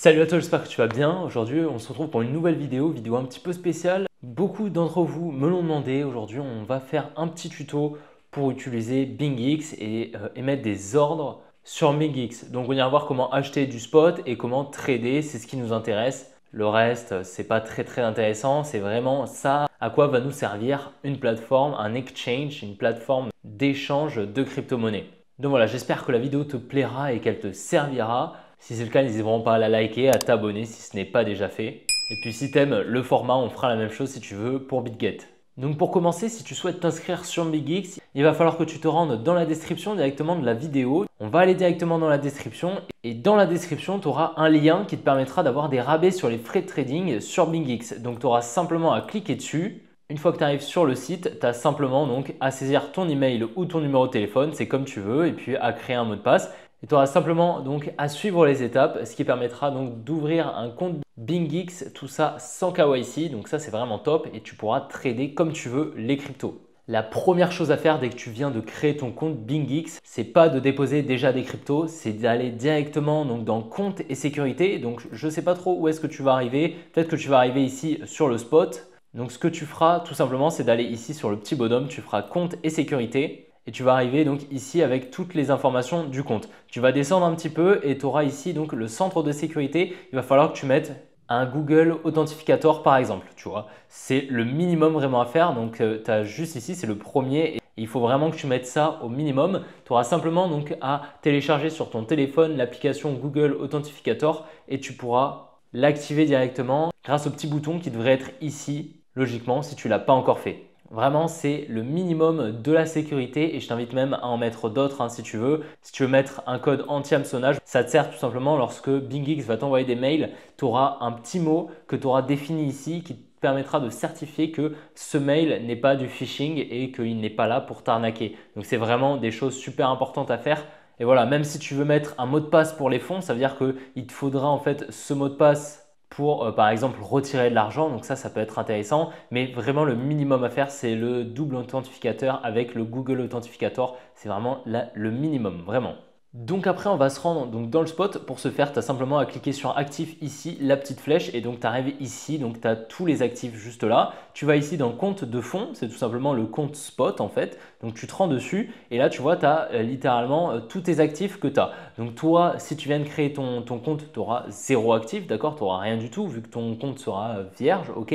Salut à toi, j'espère que tu vas bien. Aujourd'hui, on se retrouve pour une nouvelle vidéo un petit peu spéciale. Beaucoup d'entre vous me l'ont demandé. Aujourd'hui, on va faire un petit tuto pour utiliser BingX et émettre des ordres sur BingX. Donc, on ira voir comment acheter du spot et comment trader, c'est ce qui nous intéresse. Le reste, c'est pas très intéressant. C'est vraiment ça à quoi va nous servir une plateforme, un exchange, une plateforme d'échange de crypto-monnaies. Donc voilà, j'espère que la vidéo te plaira et qu'elle te servira. Si c'est le cas, n'hésite vraiment pas à la liker, à t'abonner si ce n'est pas déjà fait. Et puis si tu aimes le format, on fera la même chose si tu veux pour BitGet. Donc pour commencer, si tu souhaites t'inscrire sur BingX, il va falloir que tu te rendes dans la description directement de la vidéo. On va aller directement dans la description et dans la description, tu auras un lien qui te permettra d'avoir des rabais sur les frais de trading sur BingX. Donc tu auras simplement à cliquer dessus. Une fois que tu arrives sur le site, tu as simplement donc à saisir ton email ou ton numéro de téléphone, c'est comme tu veux, et puis à créer un mot de passe. Et tu auras simplement donc à suivre les étapes, ce qui permettra donc d'ouvrir un compte BingX, tout ça sans KYC. Donc ça, c'est vraiment top et tu pourras trader comme tu veux les cryptos. La première chose à faire dès que tu viens de créer ton compte BingX, c'est pas de déposer déjà des cryptos, c'est d'aller directement donc dans compte et sécurité. Donc je ne sais pas trop où est-ce que tu vas arriver. Peut-être que tu vas arriver ici sur le spot. Donc ce que tu feras tout simplement, c'est d'aller ici sur le petit bonhomme, tu feras compte et sécurité. Et tu vas arriver donc ici avec toutes les informations du compte. Tu vas descendre un petit peu et tu auras ici donc le centre de sécurité. Il va falloir que tu mettes un Google Authentificator par exemple. Tu vois, c'est le minimum vraiment à faire. Donc tu as juste ici, c'est le premier. Et il faut vraiment que tu mettes ça au minimum. Tu auras simplement donc à télécharger sur ton téléphone l'application Google Authentificator et tu pourras l'activer directement grâce au petit bouton qui devrait être ici, logiquement, si tu ne l'as pas encore fait. Vraiment, c'est le minimum de la sécurité et je t'invite même à en mettre d'autres si tu veux. Si tu veux mettre un code anti-hameçonnage, ça te sert tout simplement lorsque BingX va t'envoyer des mails. Tu auras un petit mot que tu auras défini ici qui te permettra de certifier que ce mail n'est pas du phishing et qu'il n'est pas là pour t'arnaquer. Donc, c'est vraiment des choses super importantes à faire. Et voilà, même si tu veux mettre un mot de passe pour les fonds, ça veut dire qu'il te faudra en fait ce mot de passe pour par exemple retirer de l'argent. Donc ça peut être intéressant. Mais vraiment le minimum à faire, c'est le double authentificateur avec le Google Authentificator. C'est vraiment le minimum, vraiment. Donc après, on va se rendre donc, dans le spot. Pour ce faire, tu as simplement à cliquer sur actif ici, la petite flèche. Et donc, tu arrives ici. Donc, tu as tous les actifs juste là. Tu vas ici dans compte de fonds. C'est tout simplement le compte spot en fait. Donc, tu te rends dessus. Et là, tu vois, tu as littéralement tous tes actifs que tu as. Donc, toi, si tu viens de créer ton compte, tu auras 0 actif. D'accord? Tu n'auras rien du tout vu que ton compte sera vierge. OK?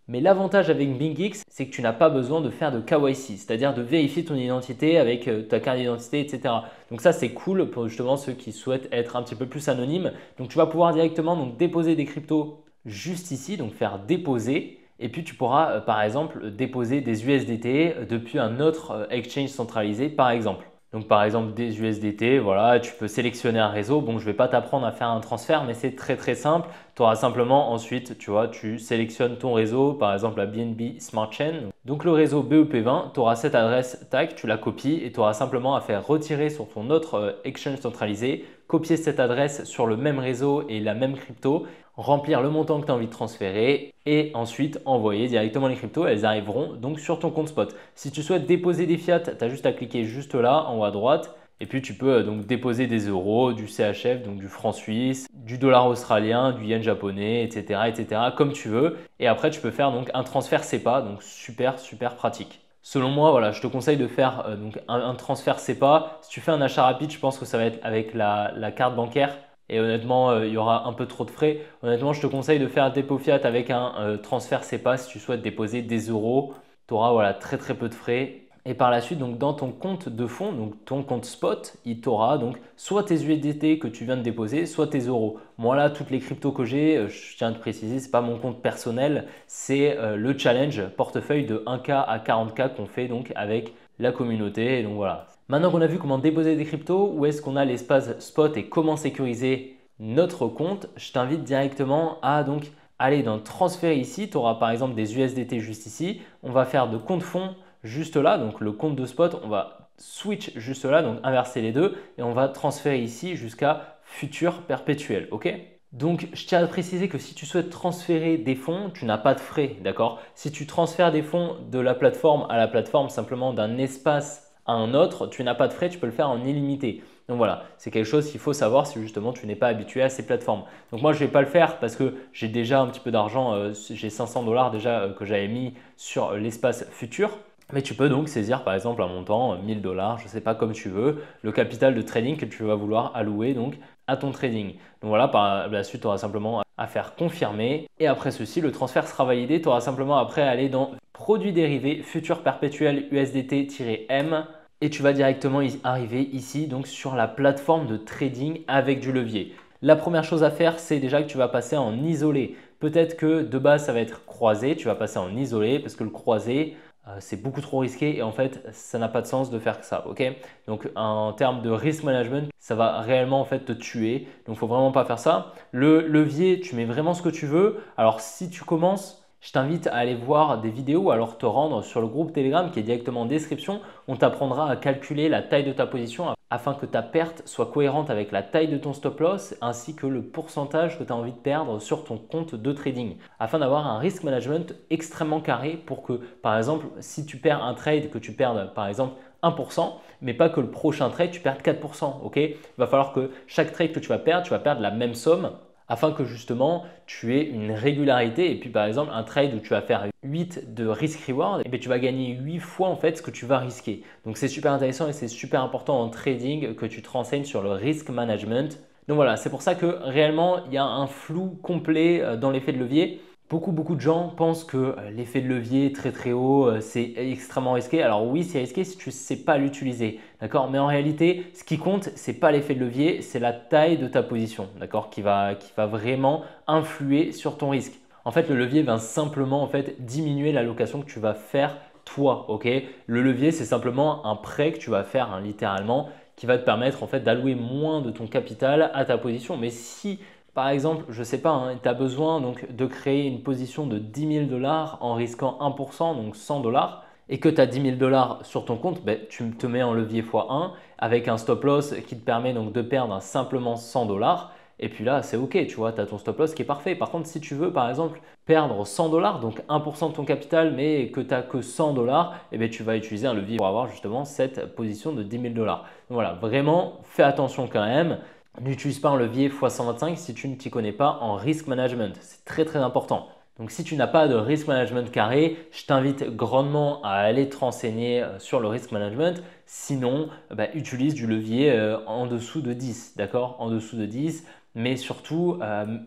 Mais l'avantage avec BingX, c'est que tu n'as pas besoin de faire de KYC, c'est-à-dire de vérifier ton identité avec ta carte d'identité, etc. Donc ça, c'est cool pour justement ceux qui souhaitent être un petit peu plus anonymes. Donc tu vas pouvoir directement donc, déposer des cryptos juste ici, donc faire déposer. Et puis tu pourras par exemple déposer des USDT depuis un autre exchange centralisé par exemple. Donc par exemple des USDT, voilà, tu peux sélectionner un réseau. Bon, je ne vais pas t'apprendre à faire un transfert, mais c'est très simple. Tu auras simplement ensuite, tu vois, tu sélectionnes ton réseau, par exemple la BNB Smart Chain. Donc le réseau BEP20, tu auras cette adresse, tac, tu la copies et tu auras simplement à faire retirer sur ton autre exchange centralisé, copier cette adresse sur le même réseau et la même crypto, remplir le montant que tu as envie de transférer et ensuite envoyer directement les cryptos. Elles arriveront donc sur ton compte spot. Si tu souhaites déposer des fiat, tu as juste à cliquer juste là en haut à droite. Et puis tu peux donc déposer des euros, du CHF, donc du franc suisse, du dollar australien, du yen japonais, etc. comme tu veux. Et après tu peux faire donc un transfert SEPA, donc super pratique. Selon moi, voilà, je te conseille de faire donc un transfert SEPA. Si tu fais un achat rapide, je pense que ça va être avec la carte bancaire. Et honnêtement, il y aura un peu trop de frais. Honnêtement, je te conseille de faire dépôt fiat avec un transfert SEPA si tu souhaites déposer des euros. Tu auras voilà, très peu de frais. Et par la suite, donc, dans ton compte de fonds, donc ton compte spot, il t'aura donc soit tes USDT que tu viens de déposer, soit tes euros. Moi là, toutes les cryptos que j'ai, je tiens à te préciser, ce n'est pas mon compte personnel, c'est le challenge portefeuille de 1K à 40K qu'on fait donc avec la communauté. Et donc voilà. Maintenant qu'on a vu comment déposer des cryptos, où est-ce qu'on a l'espace spot et comment sécuriser notre compte, je t'invite directement à donc aller dans transférer ici. Tu auras par exemple des USDT juste ici. On va faire de compte fonds juste là, donc le compte de spot, on va switch juste là, donc inverser les deux et on va transférer ici jusqu'à futur perpétuel. OK? Donc, je tiens à préciser que si tu souhaites transférer des fonds, tu n'as pas de frais, d'accord? Si tu transfères des fonds de la plateforme à la plateforme, simplement d'un espace à un autre, tu n'as pas de frais, tu peux le faire en illimité. Donc voilà, c'est quelque chose qu'il faut savoir si justement tu n'es pas habitué à ces plateformes. Donc moi, je ne vais pas le faire parce que j'ai déjà un petit peu d'argent, j'ai 500 $ déjà que j'avais mis sur l'espace futur. Mais tu peux donc saisir par exemple un montant, 1000 $, je ne sais pas, comme tu veux, le capital de trading que tu vas vouloir allouer donc à ton trading. Donc voilà, par la suite, tu auras simplement à faire confirmer. Et après ceci, le transfert sera validé. Tu auras simplement après à aller dans produits dérivés, futur perpétuel USDT-M. Et tu vas directement arriver ici donc sur la plateforme de trading avec du levier. La première chose à faire, c'est déjà que tu vas passer en isolé. Peut-être que de base, ça va être croisé. Tu vas passer en isolé parce que le croisé, c'est beaucoup trop risqué et en fait, ça n'a pas de sens de faire que ça. Ok. Donc, en termes de risk management, ça va réellement en fait te tuer. Donc, il ne faut vraiment pas faire ça. Le levier, tu mets vraiment ce que tu veux. Alors, si tu commences, je t'invite à aller voir des vidéos, alors te rendre sur le groupe Telegram qui est directement en description. On t'apprendra à calculer la taille de ta position afin que ta perte soit cohérente avec la taille de ton stop loss ainsi que le pourcentage que tu as envie de perdre sur ton compte de trading afin d'avoir un risk management extrêmement carré pour que, par exemple, si tu perds un trade, que tu perdes par exemple 1%, mais pas que le prochain trade, tu perds 4%. Ok. Il va falloir que chaque trade que tu vas perdre la même somme afin que justement tu aies une régularité. Et puis par exemple, un trade où tu vas faire 8 de risk-reward, et bien, tu vas gagner 8 fois en fait ce que tu vas risquer. Donc c'est super intéressant et c'est super important en trading que tu te renseignes sur le risk management. Donc voilà, c'est pour ça que réellement il y a un flou complet dans l'effet de levier. Beaucoup de gens pensent que l'effet de levier très très haut, c'est extrêmement risqué. Alors oui, c'est risqué si tu ne sais pas l'utiliser, d'accord? Mais en réalité, ce qui compte, ce n'est pas l'effet de levier, c'est la taille de ta position, d'accord? Qui va vraiment influer sur ton risque. En fait, le levier va simplement en fait diminuer l'allocation que tu vas faire toi, ok? Le levier, c'est simplement un prêt que tu vas faire, hein, littéralement, qui va te permettre en fait d'allouer moins de ton capital à ta position. Mais si par exemple, je ne sais pas, hein, tu as besoin donc de créer une position de 10 000 $ en risquant 1%, donc 100 $, et que tu as 10 000 $ sur ton compte, ben, tu te mets en levier x1 avec un stop loss qui te permet donc de perdre simplement 100 $. Et puis là, c'est OK, tu vois, tu as ton stop loss qui est parfait. Par contre, si tu veux, par exemple, perdre 100 $, donc 1% de ton capital, mais que tu n'as que 100 $, eh bien, tu vas utiliser un levier pour avoir justement cette position de 10 000 $. Donc voilà, vraiment, fais attention quand même. N'utilise pas un levier x125 si tu ne t'y connais pas en risk management. C'est très très important. Donc si tu n'as pas de risk management carré, je t'invite grandement à aller te renseigner sur le risk management. Sinon, utilise du levier en dessous de 10, d'accord? En dessous de 10, mais surtout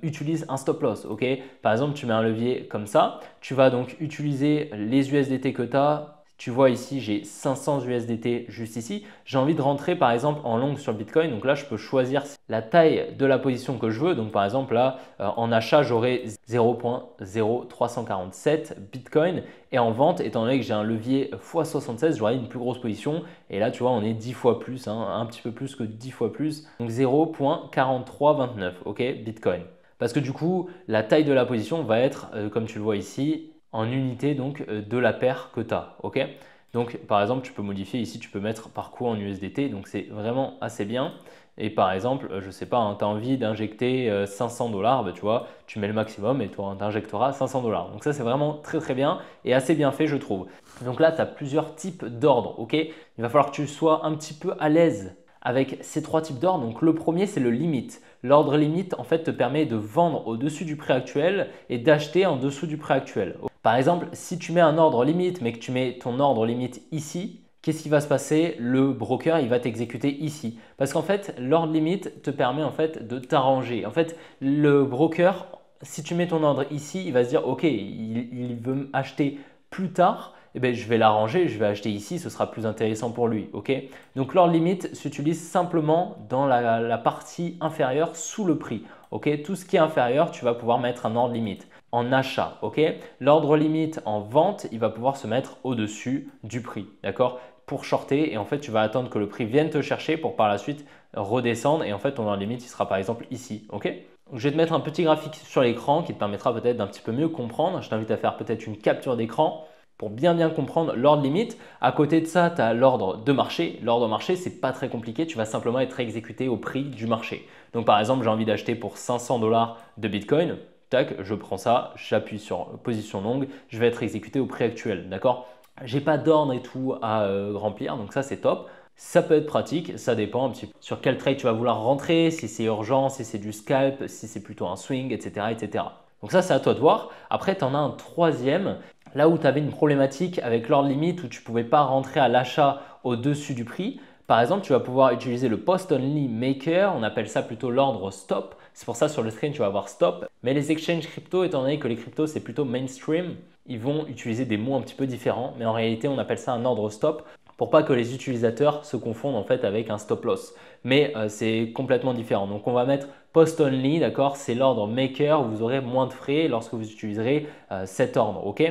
utilise un stop loss, ok? Par exemple, tu mets un levier comme ça, tu vas donc utiliser les USDT que tu as. Tu vois ici, j'ai 500 USDT juste ici. J'ai envie de rentrer par exemple en long sur le Bitcoin. Donc là, je peux choisir la taille de la position que je veux. Donc par exemple là, en achat, j'aurai 0.0347 Bitcoin. Et en vente, étant donné que j'ai un levier x76, j'aurai une plus grosse position. Et là, tu vois, on est 10 fois plus, hein, un petit peu plus que 10 fois plus. Donc 0.4329, ok, Bitcoin. Parce que du coup, la taille de la position va être, comme tu le vois ici, en unité donc de la paire que tu as. Ok. Donc par exemple, tu peux modifier ici, tu peux mettre par quoi en USDT. Donc c'est vraiment assez bien. Et par exemple, je ne sais pas, hein, tu as envie d'injecter 500 $, bah, tu vois, tu mets le maximum et tu injecteras 500 $. Donc ça, c'est vraiment très très bien et assez bien fait, je trouve. Donc là, tu as plusieurs types d'ordres. Ok. Il va falloir que tu sois un petit peu à l'aise avec ces trois types d'ordres. Donc le premier, c'est le limite. L'ordre limite en fait te permet de vendre au-dessus du prix actuel et d'acheter en dessous du prix actuel. Par exemple, si tu mets un ordre limite mais que tu mets ton ordre limite ici, qu'est-ce qui va se passer? Le broker, il va t'exécuter ici. Parce qu'en fait, l'ordre limite te permet en fait de t'arranger. En fait, le broker, si tu mets ton ordre ici, il va se dire OK, il veut acheter plus tard. Eh bien, je vais l'arranger, je vais acheter ici, ce sera plus intéressant pour lui. Ok. Donc l'ordre limite s'utilise simplement dans la partie inférieure sous le prix. Ok. Tout ce qui est inférieur, tu vas pouvoir mettre un ordre limite en achat. Ok. L'ordre limite en vente, il va pouvoir se mettre au-dessus du prix. D'accord. Pour shorter, et en fait, tu vas attendre que le prix vienne te chercher pour par la suite redescendre. Et en fait, ton ordre limite, il sera par exemple ici. Ok. Donc, je vais te mettre un petit graphique sur l'écran qui te permettra peut-être d'un petit peu mieux comprendre. Je t'invite à faire peut-être une capture d'écran pour bien comprendre l'ordre limite. À côté de ça, tu as l'ordre de marché. L'ordre de marché, ce n'est pas très compliqué. Tu vas simplement être exécuté au prix du marché. Donc, par exemple, j'ai envie d'acheter pour 500 $ de Bitcoin. Tac, je prends ça, j'appuie sur position longue. Je vais être exécuté au prix actuel. D'accord? J'ai pas d'ordre et tout à remplir. Donc, ça, c'est top. Ça peut être pratique, ça dépend un petit peu sur quel trade tu vas vouloir rentrer, si c'est urgent, si c'est du scalp, si c'est plutôt un swing, etc. etc. Donc ça, c'est à toi de voir. Après, tu en as un troisième, là où tu avais une problématique avec l'ordre limite où tu ne pouvais pas rentrer à l'achat au-dessus du prix. Par exemple, tu vas pouvoir utiliser le Post Only Maker, on appelle ça plutôt l'ordre stop. C'est pour ça sur le screen, tu vas avoir stop. Mais les exchanges crypto, étant donné que les cryptos, c'est plutôt mainstream, ils vont utiliser des mots un petit peu différents. Mais en réalité, on appelle ça un ordre stop pour pas que les utilisateurs se confondent en fait avec un stop loss. Mais c'est complètement différent. Donc on va mettre post only, d'accord? C'est l'ordre maker où vous aurez moins de frais lorsque vous utiliserez cet ordre, ok?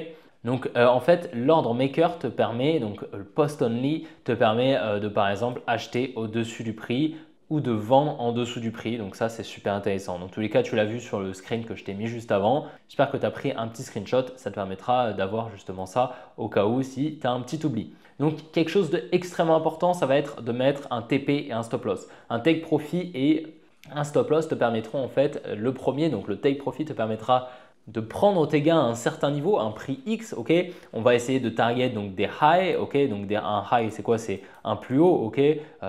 Donc en fait, l'ordre maker te permet, donc le post only te permet de par exemple acheter au-dessus du prix ou de vendre en dessous du prix. Donc ça, c'est super intéressant. Dans tous les cas, tu l'as vu sur le screen que je t'ai mis juste avant. J'espère que tu as pris un petit screenshot. Ça te permettra d'avoir justement ça au cas où si tu as un petit oubli. Donc quelque chose d'extrêmement important, ça va être de mettre un TP et un stop loss. Un take profit et un stop loss te permettront en fait, le premier, donc le take profit te permettra de prendre tes gains à un certain niveau, un prix X, ok. On va essayer de target donc des highs, ok. Donc un high, c'est quoi? C'est un plus haut, ok.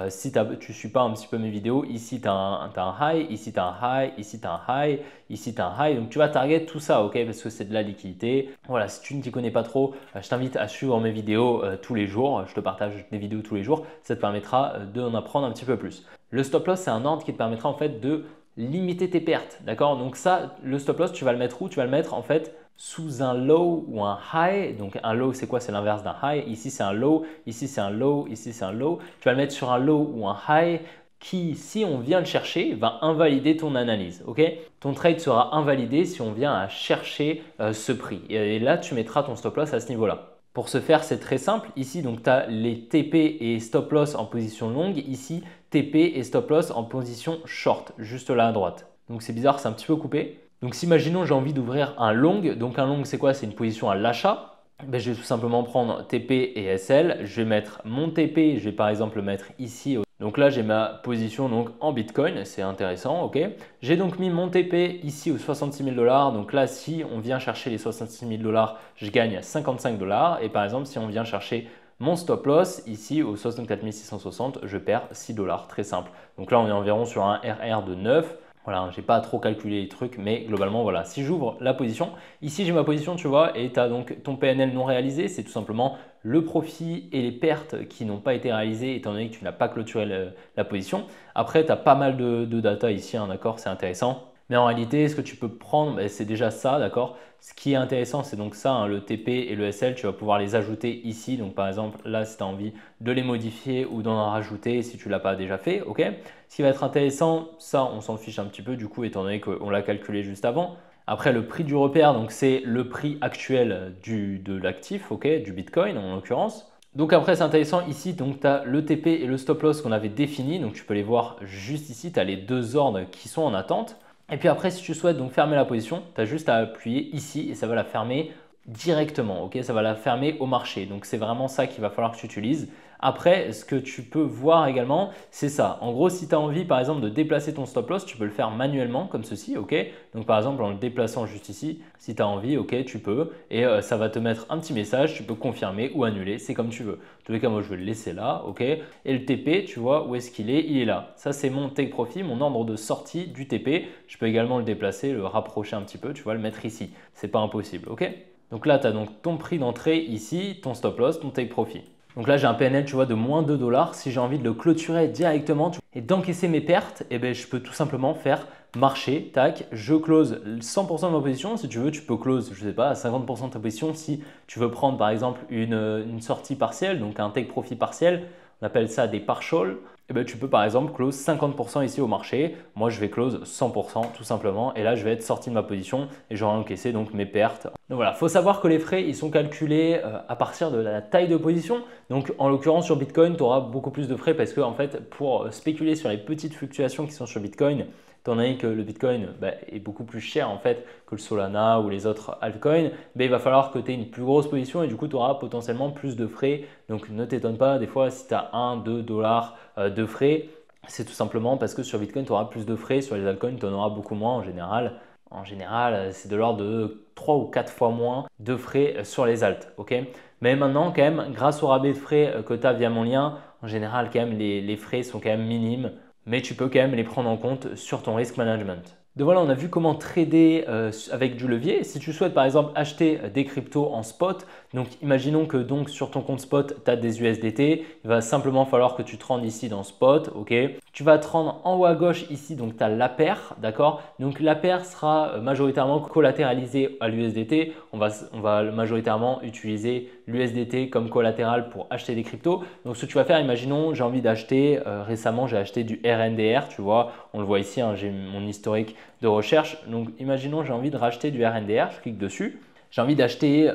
Si tu ne suis pas un petit peu mes vidéos, ici tu as, un high, ici tu as un high, ici tu as un high, ici tu as un high. Donc tu vas target tout ça, ok, parce que c'est de la liquidité. Voilà, si tu ne t'y connais pas trop, je t'invite à suivre mes vidéos tous les jours. Je te partage des vidéos tous les jours. Ça te permettra d'en apprendre un petit peu plus. Le stop loss, c'est un ordre qui te permettra en fait de limiter tes pertes, d'accord? Donc ça, le stop loss, tu vas le mettre où? Tu vas le mettre en fait sous un low ou un high. Donc un low, c'est quoi? C'est l'inverse d'un high. Ici, c'est un low, ici, c'est un low, ici, c'est un low. Tu vas le mettre sur un low ou un high qui, si on vient le chercher, va invalider ton analyse, ok? Ton trade sera invalidé si on vient à chercher ce prix. Et là, tu mettras ton stop loss à ce niveau-là. Pour ce faire, c'est très simple. Ici, donc, tu as les TP et stop loss en position longue. Ici, TP et stop loss en position short, juste là à droite. Donc, c'est bizarre, c'est un petit peu coupé. Donc, si imaginons j'ai envie d'ouvrir un long. Donc, un long, c'est quoi? C'est une position à l'achat. Ben, je vais tout simplement prendre TP et SL. Je vais mettre mon TP, je vais par exemple le mettre ici. Donc là, j'ai ma position donc, en Bitcoin, c'est intéressant, ok. J'ai donc mis mon TP ici aux 66 000 $. Donc là, si on vient chercher les 66 000 $, je gagne 55 $. Et par exemple, si on vient chercher mon stop loss ici aux 64 660, je perds 6 $, très simple. Donc là, on est environ sur un RR de 9. Voilà, je n'ai pas trop calculé les trucs, mais globalement, voilà. Si j'ouvre la position, ici j'ai ma position, tu vois, et tu as donc ton PNL non réalisé, c'est tout simplement le profit et les pertes qui n'ont pas été réalisées étant donné que tu n'as pas clôturé la position. Après, tu as pas mal de data ici, hein, d'accord, c'est intéressant. Mais en réalité, ce que tu peux prendre, ben, c'est déjà ça, d'accord. Ce qui est intéressant, c'est donc ça, hein, le TP et le SL, tu vas pouvoir les ajouter ici. Donc par exemple, là, si tu as envie de les modifier ou d'en rajouter si tu ne l'as pas déjà fait, ok. Ce qui va être intéressant, ça, on s'en fiche un petit peu du coup, étant donné qu'on l'a calculé juste avant. Après, le prix du repère, donc c'est le prix actuel de l'actif, ok, du Bitcoin en l'occurrence. Donc après, c'est intéressant ici, donc tu as le TP et le stop loss qu'on avait définis. Donc tu peux les voir juste ici, tu as les deux ordres qui sont en attente. Et puis après, si tu souhaites donc fermer la position, tu as juste à appuyer ici et ça va la fermer directement, ok? Ça va la fermer au marché. Donc c'est vraiment ça qu'il va falloir que tu utilises. Après, ce que tu peux voir également, c'est ça. En gros, si tu as envie par exemple de déplacer ton stop loss, tu peux le faire manuellement comme ceci, ok? Donc par exemple en le déplaçant juste ici, si tu as envie, ok, tu peux. Et ça va te mettre un petit message, tu peux confirmer ou annuler, c'est comme tu veux. En tous les cas, moi je vais le laisser là, ok? Et le TP, tu vois où est-ce qu'il est? Il est là. Ça c'est mon take profit, mon ordre de sortie du TP. Je peux également le déplacer, le rapprocher un petit peu, tu vois, le mettre ici. C'est pas impossible, ok? Donc là, tu as donc ton prix d'entrée ici, ton stop loss, ton take profit. Donc là, j'ai un PNL, tu vois, de moins 2 $. Si j'ai envie de le clôturer directement et d'encaisser mes pertes, eh ben, je peux tout simplement faire marcher, tac, je close 100% de ma position. Si tu veux, tu peux close, je ne sais pas, à 50% de ta position si tu veux prendre par exemple une sortie partielle, donc un take profit partiel. On appelle ça des partials. Eh ben, tu peux par exemple close 50% ici au marché. Moi, je vais close 100% tout simplement. Et là, je vais être sorti de ma position et j'aurai encaissé donc mes pertes. Donc voilà, il faut savoir que les frais, ils sont calculés à partir de la taille de position. Donc en l'occurrence, sur Bitcoin, tu auras beaucoup plus de frais parce que en fait, pour spéculer sur les petites fluctuations qui sont sur Bitcoin, étant donné que le Bitcoin est beaucoup plus cher en fait que le Solana ou les autres altcoins, il va falloir que tu aies une plus grosse position et du coup tu auras potentiellement plus de frais. Donc ne t'étonne pas, des fois si tu as 1-2 $ de frais, c'est tout simplement parce que sur Bitcoin tu auras plus de frais, sur les altcoins tu en auras beaucoup moins en général. En général, c'est de l'ordre de 3 ou 4 fois moins de frais sur les alts, ok. Mais maintenant, quand même, grâce au rabais de frais que tu as via mon lien, En général, quand même, les frais sont quand même minimes, mais tu peux quand même les prendre en compte sur ton risk management. Donc voilà, on a vu comment trader avec du levier. Si tu souhaites par exemple acheter des cryptos en spot, donc imaginons que donc sur ton compte spot, tu as des USDT, il va simplement falloir que tu te rendes ici dans spot, ok. Tu vas te rendre en haut à gauche ici, donc tu as la paire, d'accord. Donc la paire sera majoritairement collatéralisée à l'USDT. On va majoritairement utiliser l'USDT comme collatéral pour acheter des cryptos. Donc ce que tu vas faire, imaginons j'ai envie d'acheter, récemment j'ai acheté du RNDR, tu vois, on le voit ici, hein, j'ai mon historique de recherche. Donc imaginons j'ai envie de racheter du RNDR, je clique dessus. J'ai envie d'acheter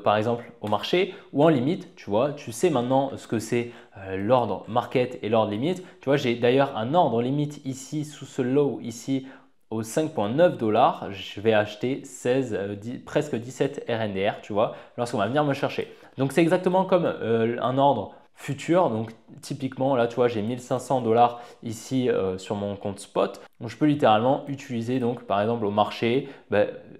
par exemple au marché ou en limite, tu vois, tu sais maintenant ce que c'est l'ordre market et l'ordre limite. Tu vois, j'ai d'ailleurs un ordre limite ici sous ce low ici au 5,9 $. Je vais acheter presque 17 RNDR, tu vois, lorsqu'on va venir me chercher. Donc c'est exactement comme un ordre futur. Donc typiquement là tu vois j'ai 1500 $ ici sur mon compte spot. Donc je peux littéralement utiliser donc par exemple au marché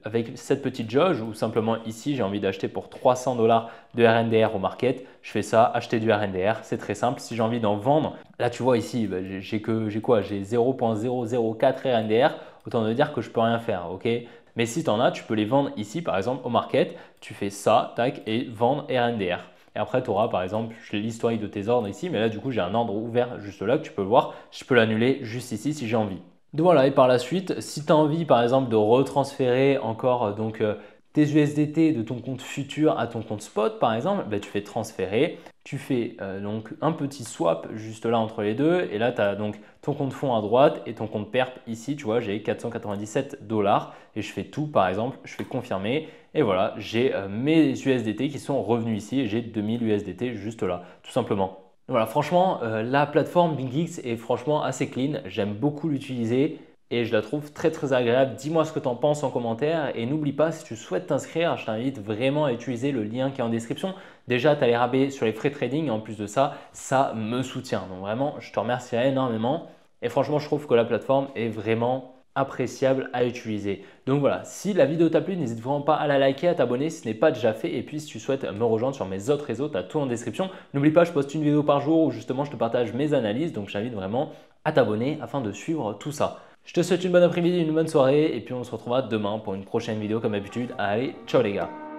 avec cette petite jauge ou simplement ici j'ai envie d'acheter pour 300 $ de RNDR au market. Je fais ça, acheter du RNDR, c'est très simple. Si j'ai envie d'en vendre, là tu vois ici j'ai quoi? J'ai 0,004 RNDR. Autant te dire que je peux rien faire, ok? Mais si tu en as, tu peux les vendre ici par exemple au market. Tu fais ça, tac, et vendre RNDR. Et après, tu auras par exemple l'historique de tes ordres ici, mais là du coup j'ai un ordre ouvert juste là que tu peux voir. Je peux l'annuler juste ici si j'ai envie. Donc voilà, et par la suite, si tu as envie par exemple de retransférer encore tes USDT de ton compte futur à ton compte spot par exemple, tu fais transférer. Tu fais donc un petit swap juste là entre les deux et là tu as donc ton compte fonds à droite et ton compte perp ici, tu vois, j'ai 497 $ et je fais tout par exemple, je fais confirmer et voilà, j'ai mes USDT qui sont revenus ici et j'ai 2000 USDT juste là, tout simplement. Voilà, franchement, la plateforme BingX est franchement assez clean, j'aime beaucoup l'utiliser et je la trouve très très agréable. Dis-moi ce que tu en penses en commentaire et n'oublie pas, si tu souhaites t'inscrire, je t'invite vraiment à utiliser le lien qui est en description. Déjà, tu as les rabais sur les frais de trading et en plus de ça, ça me soutient. Donc vraiment, je te remercierai énormément et franchement, je trouve que la plateforme est vraiment appréciable à utiliser. Donc voilà, si la vidéo t'a plu, n'hésite vraiment pas à la liker, à t'abonner si ce n'est pas déjà fait. Et puis si tu souhaites me rejoindre sur mes autres réseaux, tu as tout en description. N'oublie pas, je poste une vidéo par jour où justement je te partage mes analyses. Donc je t'invite vraiment à t'abonner afin de suivre tout ça. Je te souhaite une bonne après-midi, une bonne soirée et puis on se retrouvera demain pour une prochaine vidéo comme d'habitude. Allez, ciao les gars!